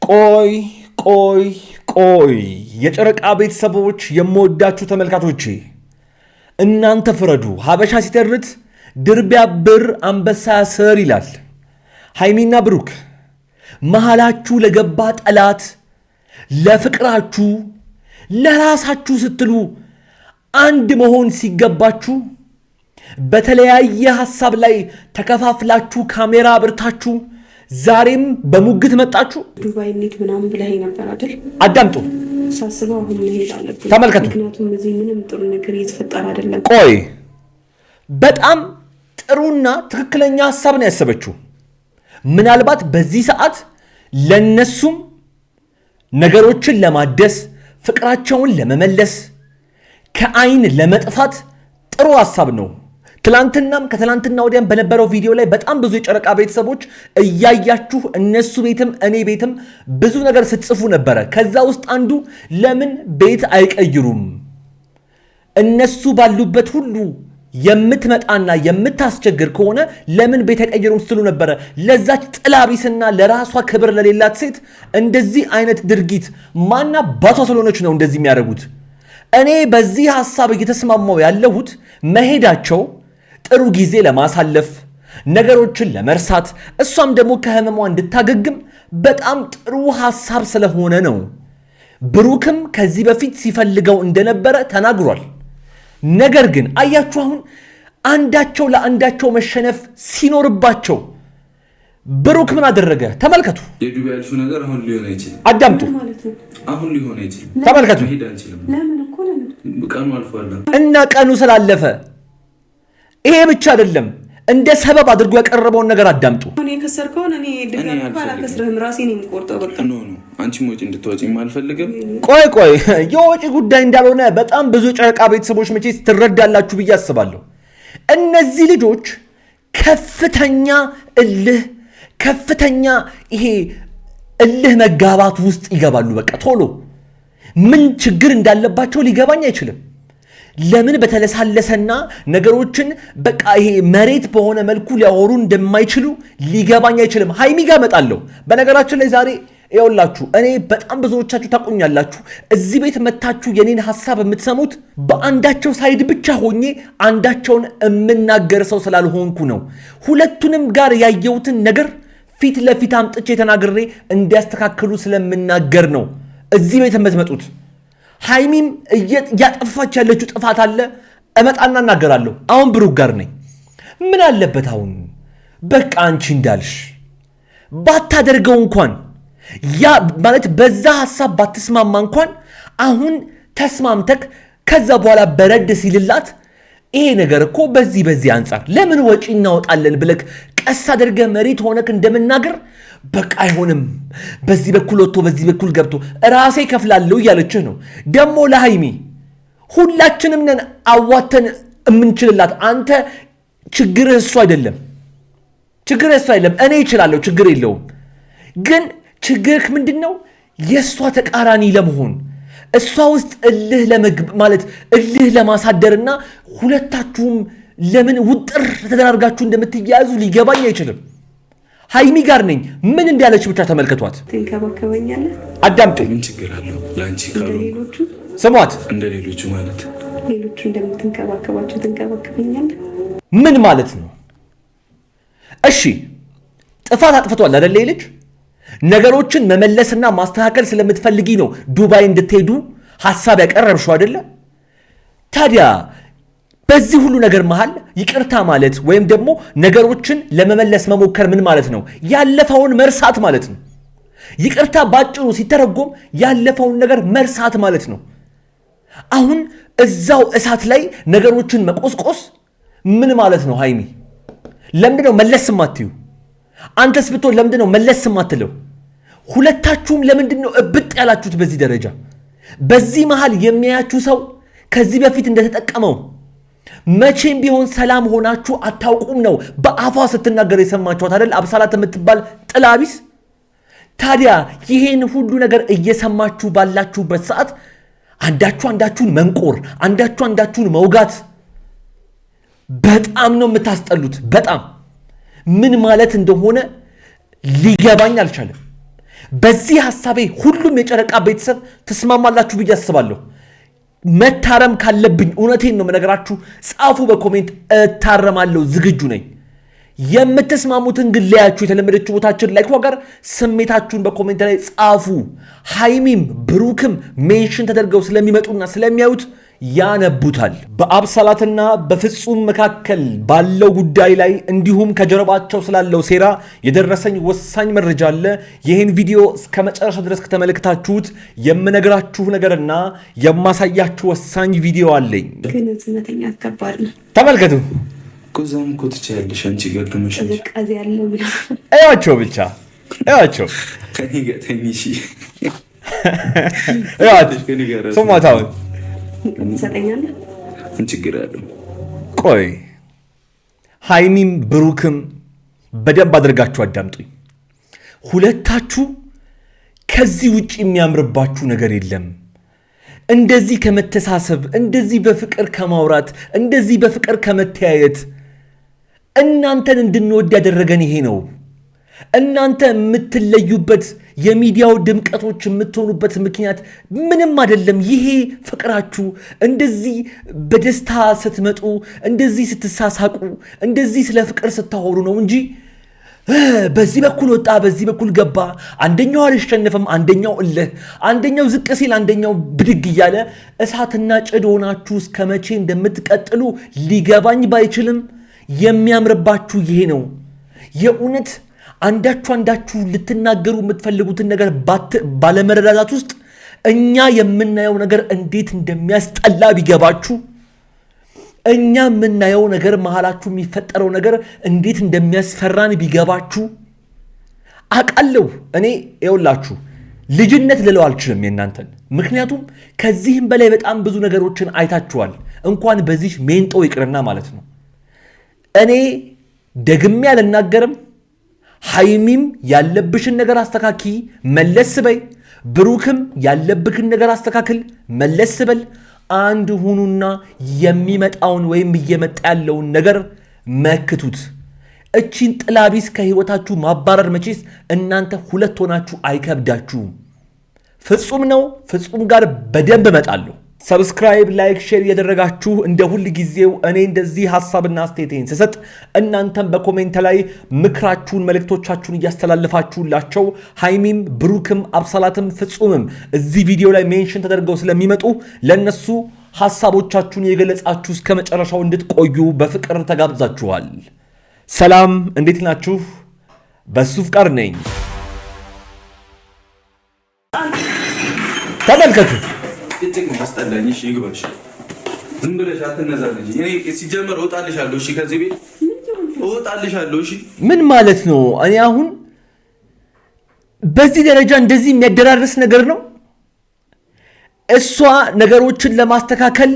ቆይ የጨረቃ ቤተሰቦች የምወዳችሁ ተመልካቾቼ እናንተ ፍረዱ። ሀበሻ ሲተርት ድር ቢያብር አንበሳ ያስር ይላል። ሃይሚና ብሩክ መሃላችሁ ለገባ ጠላት ለፍቅራችሁ ለራሳችሁ ስትሉ አንድ መሆን ሲገባችሁ በተለያየ ሐሳብ ላይ ተከፋፍላችሁ ካሜራ አብርታችሁ ዛሬም በሙግት መጣችሁ። ዱባይ እንዴት ምናምን ብለህ ነበር አይደል? አዳምጡ። ሳስበው አሁን መሄድ አለብኝ። ተመልከቱ። ምክንያቱም እዚህ ምንም ጥሩ ነገር እየተፈጠረ አይደለም። ቆይ በጣም ጥሩና ትክክለኛ ሐሳብ ነው ያሰበችው። ምናልባት በዚህ ሰዓት ለነሱም ነገሮችን ለማደስ ፍቅራቸውን ለመመለስ ከአይን ለመጥፋት ጥሩ ሐሳብ ነው። ትላንትናም ከትላንትና ወዲያም በነበረው ቪዲዮ ላይ በጣም ብዙ የጨረቃ ቤተሰቦች እያያችሁ እነሱ ቤትም እኔ ቤትም ብዙ ነገር ስትጽፉ ነበረ። ከዛ ውስጥ አንዱ ለምን ቤት አይቀይሩም? እነሱ ባሉበት ሁሉ የምትመጣና የምታስቸግር ከሆነ ለምን ቤት አይቀይሩም ስትሉ ነበረ። ለዛች ጥላቢስና ለራሷ ክብር ለሌላት ሴት እንደዚህ አይነት ድርጊት ማና ባቷ ስለሆነች ነው እንደዚህ የሚያደርጉት። እኔ በዚህ ሐሳብ እየተስማማው ያለሁት መሄዳቸው ጥሩ ጊዜ ለማሳለፍ ነገሮችን ለመርሳት እሷም ደግሞ ከህመሟ እንድታገግም በጣም ጥሩ ሐሳብ ስለሆነ ነው። ብሩክም ከዚህ በፊት ሲፈልገው እንደነበረ ተናግሯል። ነገር ግን አያችሁ አሁን አንዳቸው ለአንዳቸው መሸነፍ ሲኖርባቸው ብሩክ ምን አደረገ? ተመልከቱ። የዱባይ ያልሽው ነገር አሁን ሊሆን አይችልም። አዳምጡ። አሁን ሊሆን አይችልም። ተመልከቱ። ለምን እኮ ቀኑ አልፏል እና ቀኑ ስላለፈ ይሄ ብቻ አይደለም፣ እንደ ሰበብ አድርጎ ያቀረበውን ነገር አዳምጡ። እኔ ከሰርከውን እኔ ድጋሚ ባላከስረህም ራሴ ነኝ የምቆርጠው። በቃ አንቺም ወጪ እንድትወጪም አልፈልግም። ቆይ የወጪ ጉዳይ እንዳልሆነ በጣም ብዙ ጨረቃ ቤተሰቦች መቼ ትረዳላችሁ ብዬ አስባለሁ። እነዚህ ልጆች ከፍተኛ ይሄ እልህ መጋባት ውስጥ ይገባሉ። በቃ ቶሎ ምን ችግር እንዳለባቸው ሊገባኝ አይችልም። ለምን በተለሳለሰና ነገሮችን በቃ ይሄ መሬት በሆነ መልኩ ሊያወሩ እንደማይችሉ ሊገባኝ አይችልም። ሃይሚ ጋር እመጣለሁ። በነገራችን ላይ ዛሬ ይኸውላችሁ እኔ በጣም ብዙዎቻችሁ ታቁኛላችሁ። እዚህ ቤት መታችሁ የኔን ሐሳብ የምትሰሙት በአንዳቸው ሳይድ ብቻ ሆኜ አንዳቸውን የምናገር ሰው ስላልሆንኩ ነው። ሁለቱንም ጋር ያየሁትን ነገር ፊት ለፊት አምጥቼ ተናግሬ እንዲያስተካክሉ ስለምናገር ነው እዚህ ቤት የምትመጡት። ሃይሚም እያጠፋች ያለችው ጥፋት አለ፣ እመጣና እናገራለሁ። አሁን ብሩክ ጋር ነኝ። ምን አለበት አሁን በቃ አንቺ እንዳልሽ ባታደርገው እንኳን ያ ማለት በዛ ሐሳብ ባትስማማ እንኳን አሁን ተስማምተክ ከዛ በኋላ በረድ ሲልላት ይሄ ነገር እኮ በዚህ አንጻር ለምን ወጪ እናወጣለን ብለክ ቀስ አድርገህ መሬት ሆነክ እንደምናገር በቃ አይሆንም፣ በዚህ በኩል ወጥቶ በዚህ በኩል ገብቶ ራሴ ከፍላለሁ እያለችህ ነው። ደግሞ ለሃይሚ ሁላችንም ነን አዋተን የምንችልላት። አንተ ችግርህ እሱ አይደለም፣ እኔ እችላለሁ፣ ችግር የለውም። ግን ችግርህ ምንድን ነው? የእሷ ተቃራኒ ለመሆን እሷ ውስጥ እልህ ለማሳደርና ሁለታችሁም ለምን ውጥር ተደራርጋችሁ እንደምትያያዙ ሊገባኝ አይችልም። ሃይሚ ጋር ነኝ። ምን እንዳለች ብቻ ተመልከቷት። ትንከባከበኛለህ? አዳምጡ። ምን ችግር አለው? ለአንቺ እንደሌሎቹ ስሟት። እንደሌሎቹ ማለት ሌሎቹ እንደምትንከባከባቸው ትንከባከበኛለህ? ምን ማለት ነው? እሺ ጥፋት አጥፍቷል አይደል? ልጅ ነገሮችን መመለስና ማስተካከል ስለምትፈልጊ ነው ዱባይ እንድትሄዱ ሐሳብ ያቀረብሽው አይደለ? ታዲያ በዚህ ሁሉ ነገር መሃል ይቅርታ ማለት ወይም ደግሞ ነገሮችን ለመመለስ መሞከር ምን ማለት ነው? ያለፈውን መርሳት ማለት ነው። ይቅርታ ባጭሩ ሲተረጎም ያለፈውን ነገር መርሳት ማለት ነው። አሁን እዛው እሳት ላይ ነገሮችን መቆስቆስ ምን ማለት ነው? ሃይሚ ለምንድነው መለስ ማትዩ? አንተስ ብትሆን ለምንድነው መለስ ማትለው? ሁለታችሁም ለምንድነው እብጥ ያላችሁት በዚህ ደረጃ? በዚህ መሃል የሚያያችሁ ሰው ከዚህ በፊት እንደተጠቀመው መቼም ቢሆን ሰላም ሆናችሁ አታውቁም ነው በአፏ ስትናገር የሰማችኋት አይደል? አብሳላት የምትባል ጥላቢስ። ታዲያ ይሄን ሁሉ ነገር እየሰማችሁ ባላችሁበት ሰዓት አንዳችሁ አንዳችሁን መንቆር፣ አንዳችሁ አንዳችሁን መውጋት በጣም ነው የምታስጠሉት። በጣም ምን ማለት እንደሆነ ሊገባኝ አልቻለም። በዚህ ሐሳቤ ሁሉም የጨረቃ ቤተሰብ ተስማማላችሁ ብዬ አስባለሁ። መታረም ካለብኝ እውነቴን ነው የምነግራችሁ፣ ጻፉ በኮሜንት እታረማለሁ፣ ዝግጁ ነኝ። የምትስማሙትን ግን ለያችሁ የተለመደችው ቦታችን ላይክ ጋር ስሜታችሁን በኮሜንት ላይ ጻፉ። ሃይሚም ብሩክም ሜንሽን ተደርገው ስለሚመጡና ስለሚያዩት ያነቡታል። በአብሳላትና በፍጹም መካከል ባለው ጉዳይ ላይ እንዲሁም ከጀርባቸው ስላለው ሴራ የደረሰኝ ወሳኝ መረጃ አለ። ይህን ቪዲዮ እስከ መጨረሻ ድረስ ከተመለከታችሁት የምነግራችሁ ነገርና የማሳያችሁ ወሳኝ ቪዲዮ አለኝ። ግን ዝነተኛ ከባድ ነው። ተመልከቱ። ኮዛም እኮ ትችያለሽ አንቺ ገርመሽ ቀዝ ያለው ብላ እያቸው ብቻ እያቸው ከኔ ጋር ተኝሽ እያቸው ከኔ ጋር ሶማታውን ትሰጠኛለህ። ምን ችግር አለው? ቆይ ሃይሚም ብሩክም በደንብ አድርጋችሁ አዳምጡኝ። ሁለታችሁ ከዚህ ውጭ የሚያምርባችሁ ነገር የለም። እንደዚህ ከመተሳሰብ፣ እንደዚህ በፍቅር ከማውራት፣ እንደዚህ በፍቅር ከመተያየት እናንተን እንድንወድ ያደረገን ይሄ ነው። እናንተ የምትለዩበት የሚዲያው ድምቀቶች የምትሆኑበት ምክንያት ምንም አይደለም። ይሄ ፍቅራችሁ እንደዚህ በደስታ ስትመጡ፣ እንደዚህ ስትሳሳቁ፣ እንደዚህ ስለ ፍቅር ስታወሩ ነው እንጂ በዚህ በኩል ወጣ፣ በዚህ በኩል ገባ፣ አንደኛው አልሸነፈም፣ አንደኛው እልህ፣ አንደኛው ዝቅ ሲል፣ አንደኛው ብድግ እያለ እሳትና ጭድ ሆናችሁ እስከ መቼ እንደምትቀጥሉ ሊገባኝ ባይችልም የሚያምርባችሁ ይሄ ነው። የእውነት አንዳችሁ ልትናገሩ የምትፈልጉትን ነገር ባለመረዳዳት ውስጥ እኛ የምናየው ነገር እንዴት እንደሚያስጠላ ቢገባችሁ፣ እኛ የምናየው ነገር መሃላችሁ የሚፈጠረው ነገር እንዴት እንደሚያስፈራን ቢገባችሁ። አቃለሁ እኔ ይኸውላችሁ ልጅነት ልለው አልችልም የእናንተን፣ ምክንያቱም ከዚህም በላይ በጣም ብዙ ነገሮችን አይታችኋል። እንኳን በዚህ ሜንጦ ይቅርና ማለት ነው። እኔ ደግሜ አልናገርም። ሃይሚም ያለብሽን ነገር አስተካኪ፣ መለስ በይ። ብሩክም ያለብክን ነገር አስተካክል፣ መለስ በል። አንድ ሁኑና የሚመጣውን ወይም እየመጣ ያለውን ነገር መክቱት። እቺን ጥላቢስ ከህይወታችሁ ማባረር መቼስ እናንተ ሁለት ሆናችሁ አይከብዳችሁም። ፍጹም ነው። ፍጹም ጋር በደንብ እመጣለሁ። ሰብስክራይብ፣ ላይክ፣ ሼር እያደረጋችሁ እንደ ሁል ጊዜው እኔ እንደዚህ ሐሳብና አስተያየቴን ስሰጥ እናንተም በኮሜንት ላይ ምክራችሁን፣ መልእክቶቻችሁን እያስተላለፋችሁላቸው ሃይሚም ብሩክም አብሳላትም ፍጹምም እዚህ ቪዲዮ ላይ ሜንሽን ተደርገው ስለሚመጡ ለነሱ ሐሳቦቻችሁን የገለጻችሁ እስከ መጨረሻው እንድትቆዩ በፍቅር ተጋብዛችኋል። ሰላም፣ እንዴት ናችሁ? በሱ ፍቃር ነኝ። ተመልከቱ። እጥቅ ማስጠላኝ። እሺ ይግባሽ፣ ዝም ብለሽ አትነዛለሽ። እኔ ሲጀመር እወጣልሻለሁ። እሺ ከዚህ ቤት እወጣልሻለሁ። እሺ ምን ማለት ነው? እኔ አሁን በዚህ ደረጃ እንደዚህ የሚያደራርስ ነገር ነው። እሷ ነገሮችን ለማስተካከል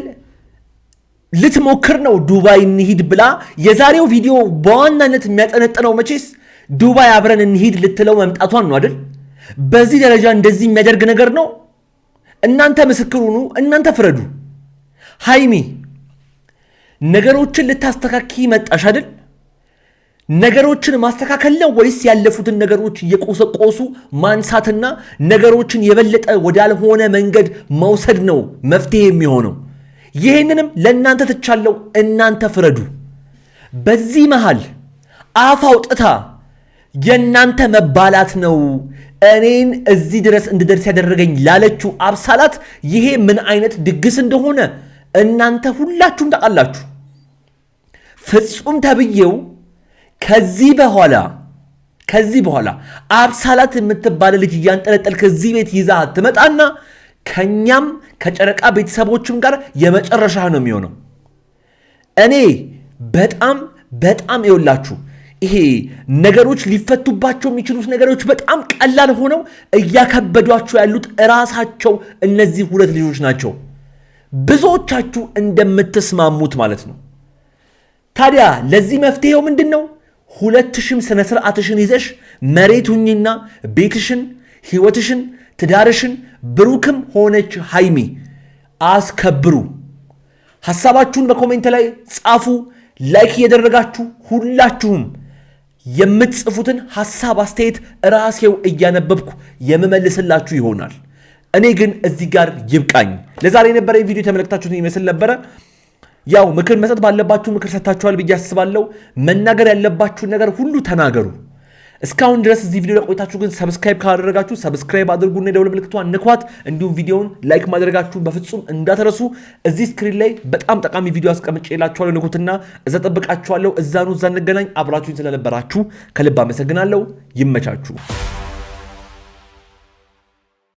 ልትሞክር ነው። ዱባይ እንሂድ ብላ የዛሬው ቪዲዮ በዋናነት የሚያጠነጥነው መቼስ ዱባይ አብረን እንሂድ ልትለው መምጣቷን ነው አይደል? በዚህ ደረጃ እንደዚህ የሚያደርግ ነገር ነው። እናንተ ምስክር ሁኑ፣ እናንተ ፍረዱ። ሃይሚ ነገሮችን ልታስተካኪ መጣሽ አይደል? ነገሮችን ማስተካከል ነው ወይስ ያለፉትን ነገሮች እየቆሰቆሱ ማንሳትና ነገሮችን የበለጠ ወዳልሆነ መንገድ መውሰድ ነው መፍትሄ የሚሆነው? ይህንንም ለእናንተ ትቻለው፣ እናንተ ፍረዱ። በዚህ መሃል አፍ አውጥታ የእናንተ መባላት ነው እኔን እዚህ ድረስ እንድደርስ ያደረገኝ ላለችው አብሳላት ይሄ ምን አይነት ድግስ እንደሆነ እናንተ ሁላችሁም ታውቃላችሁ። ፍጹም ተብዬው ከዚህ በኋላ አብሳላት የምትባለ ልጅ እያንጠለጠልክ እዚህ ቤት ይዛ ትመጣና ከኛም ከጨረቃ ቤተሰቦችም ጋር የመጨረሻ ነው የሚሆነው። እኔ በጣም ይኸውላችሁ ይሄ ነገሮች ሊፈቱባቸው የሚችሉት ነገሮች በጣም ቀላል ሆነው እያከበዷቸው ያሉት እራሳቸው እነዚህ ሁለት ልጆች ናቸው። ብዙዎቻችሁ እንደምትስማሙት ማለት ነው። ታዲያ ለዚህ መፍትሄው ምንድን ነው? ሁለትሽም ስነ ስርዓትሽን ይዘሽ መሬት ሁኚና ቤትሽን፣ ህይወትሽን፣ ትዳርሽን ብሩክም ሆነች ሃይሚ አስከብሩ። ሐሳባችሁን በኮሜንት ላይ ጻፉ። ላይክ እያደረጋችሁ ሁላችሁም የምትጽፉትን ሐሳብ አስተያየት ራሴው እያነበብኩ የምመልስላችሁ ይሆናል። እኔ ግን እዚህ ጋር ይብቃኝ። ለዛሬ የነበረኝ ቪዲዮ ተመልክታችሁትን ይመስል ነበረ። ያው ምክር መስጠት ባለባችሁ ምክር ሰጥታችኋል ብዬ አስባለሁ። መናገር ያለባችሁን ነገር ሁሉ ተናገሩ። እስካሁን ድረስ እዚህ ቪዲዮ ላይ ቆይታችሁ ግን ሰብስክራይብ ካላደረጋችሁ ሰብስክራይብ አድርጉና የደወል ምልክቷን ንኳት። እንዲሁም ቪዲዮውን ላይክ ማድረጋችሁን በፍጹም እንዳትረሱ። እዚህ ስክሪን ላይ በጣም ጠቃሚ ቪዲዮ አስቀምጬላችኋለሁ። ንኩትና እዛ ጠብቃችኋለሁ። እዛ እንገናኝ። አብራችሁኝ ስለነበራችሁ ከልብ አመሰግናለሁ። ይመቻችሁ።